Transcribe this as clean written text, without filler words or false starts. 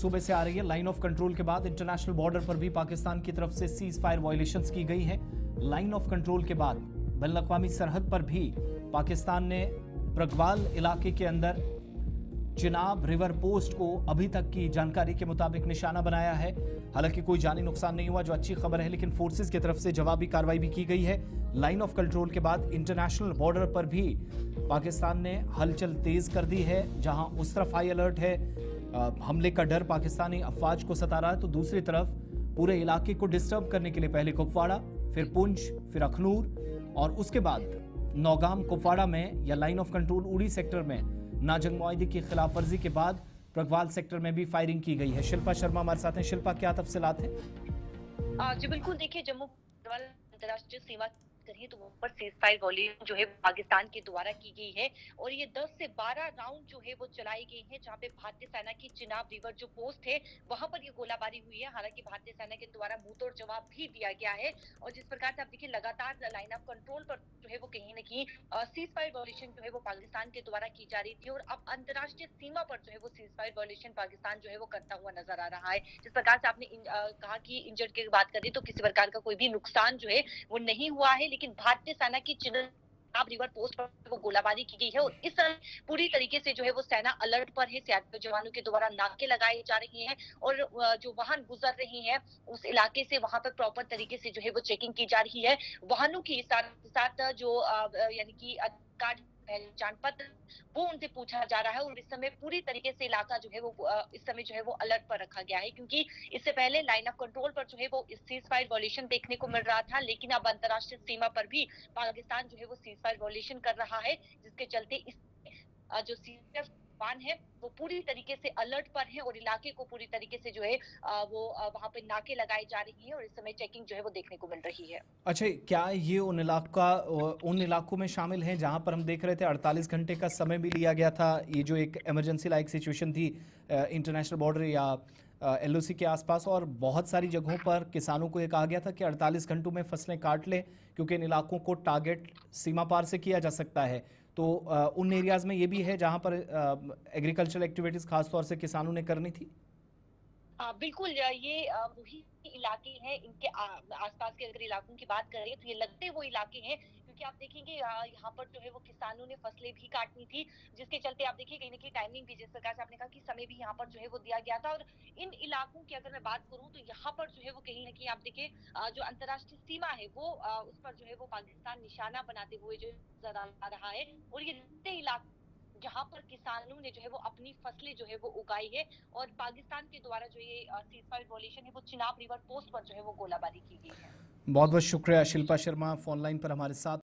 सूबे से आ रही है। लाइन ऑफ कंट्रोल के बाद इंटरनेशनल बॉर्डर पर भी पाकिस्तान की तरफ से सीज फायर वायलेशंस की गई है। लाइन ऑफ कंट्रोल के बाद बैनुल-अक़वामी सरहद पर भी पाकिस्तान ने प्रगवाल इलाके के अंदर चिनाब रिवर पोस्ट को अभी तक की जानकारी के मुताबिक निशाना बनाया है। हालांकि कोई जानी नुकसान नहीं हुआ, जो अच्छी खबर है, लेकिन फोर्सेस की तरफ से जवाबी कार्रवाई भी की गई है। लाइन ऑफ कंट्रोल के बाद इंटरनेशनल बॉर्डर पर भी पाकिस्तान ने हलचल तेज कर दी है। जहां उस तरफ हाई अलर्ट है, हमले का डर पाकिस्तानी अफवाज को सता रहा है, तो दूसरी तरफ पूरे इलाके को डिस्टर्ब करने के लिए पहले कुपवाड़ा, फिर पुंछ, फिर अखनूर और उसके बाद नौगाम कुपवाड़ा में या लाइन ऑफ कंट्रोल उड़ी सेक्टर में नाजंग मुआहिदे की खिलाफ वर्जी के बाद प्रगवाल सेक्टर में भी फायरिंग की गई है। शिल्पा शर्मा हमारे साथ हैं। शिल्पा, क्या तफसीलात हैं? जी बिल्कुल, देखिए जम्मू अंतर्राष्ट्रीय सीमा करिए तो वहाँ पर सीज फायर वॉल्यूम जो है पाकिस्तान के द्वारा की गई है और ये 10 से 12 राउंड जो है वो चलाई गई है, जहाँ पे भारतीय सेना की चिनाब रिवर जो पोस्ट है वहां पर ये गोलाबारी हुई है। हालांकि भारतीय सेना के द्वारा मुंहतोड़ जवाब भी दिया गया है और जिस प्रकार से आप देखिए लगातार लाइन ऑफ कंट्रोल पर जो है वो कहीं न कहीं सीज फायर वॉल्यूशन जो है वो पाकिस्तान के द्वारा की जा रही थी और अब अंतर्राष्ट्रीय सीमा पर जो है वो सीज फायर वॉल्यूशन पाकिस्तान जो है वो करता हुआ नजर आ रहा है। जिस प्रकार से आपने कहा कि इंजर्ड की बात करें तो किसी प्रकार का कोई भी नुकसान जो है वो नहीं हुआ है, लेकिन भारतीय सेना की चिनाब रिवर पोस्ट पर वो गोलाबारी की गई है और इस समय पूरी तरीके से जो है वो सेना अलर्ट पर है। सीआरपीएफ जवानों के द्वारा नाके लगाए जा रहे हैं और जो वाहन गुजर रहे हैं उस इलाके से वहां पर प्रॉपर तरीके से जो है वो चेकिंग की जा रही है। वाहनों की साथ साथ जो यानी कि अधिकारी पहचान पत्र वो उनसे पूछा जा रहा है और इस समय पूरी तरीके से इलाका जो है वो इस समय जो है वो अलर्ट पर रखा गया है, क्योंकि इससे पहले लाइन ऑफ कंट्रोल पर जो है वो सीज फायर वॉल्यूशन देखने को मिल रहा था, लेकिन अब अंतर्राष्ट्रीय सीमा पर भी पाकिस्तान जो है वो सीज फायर वॉल्यूशन कर रहा है, जिसके चलते इस जो सीआरपीएफ जवान है वो पूरी तरीके से अलर्ट पर है और इलाके को पूरी तरीके से जो है वो वहां पे नाके लगाए जा रही है और इस समय चेकिंग जो है वो देखने को मिल रही है। अच्छा, क्या ये उन इलाकों में शामिल हैं जहां पर हम देख रहे थे 48 घंटे का समय भी लिया गया था? ये जो एक इमरजेंसी लाइक सिचुएशन थी इंटरनेशनल बॉर्डर या एलओसी के आसपास, और बहुत सारी जगहों पर किसानों को ये कहा गया था कि 48 घंटों में फसलें काट लें क्योंकि इन इलाकों को टारगेट सीमा पार से किया जा सकता है। तो उन एरियाज में ये भी है जहां पर एग्रीकल्चरल एक्टिविटीज खासतौर से किसानों ने करनी थी? बिल्कुल, ये वही इलाके हैं। इनके आसपास के अगर इलाकों की बात करें तो ये लगते वो इलाके हैं, क्योंकि आप देखेंगे यहाँ पर जो है वो किसानों ने फसलें भी काटनी थी, जिसके चलते आप देखिए कहीं ना कहीं टाइमिंग भी जिस प्रकार से आपने कहा कि समय भी यहाँ पर जो है वो दिया गया था। और इन इलाकों की अगर मैं बात करूँ तो यहाँ पर जो है वो कहीं ना कहीं आप देखिए जो अंतर्राष्ट्रीय सीमा है वो उस पर जो है वो पाकिस्तान निशाना बनाते हुए जो नजर आ रहा है और ये इलाके जहां पर किसानों ने जो है वो अपनी फसलें जो है वो उगाई है और पाकिस्तान के द्वारा जो ये सीज फायर वॉल्यूशन है वो चिनाब रिवर पोस्ट पर जो है वो गोलाबारी की गई है। बहुत बहुत शुक्रिया शिल्पा शर्मा, फोन लाइन पर हमारे साथ।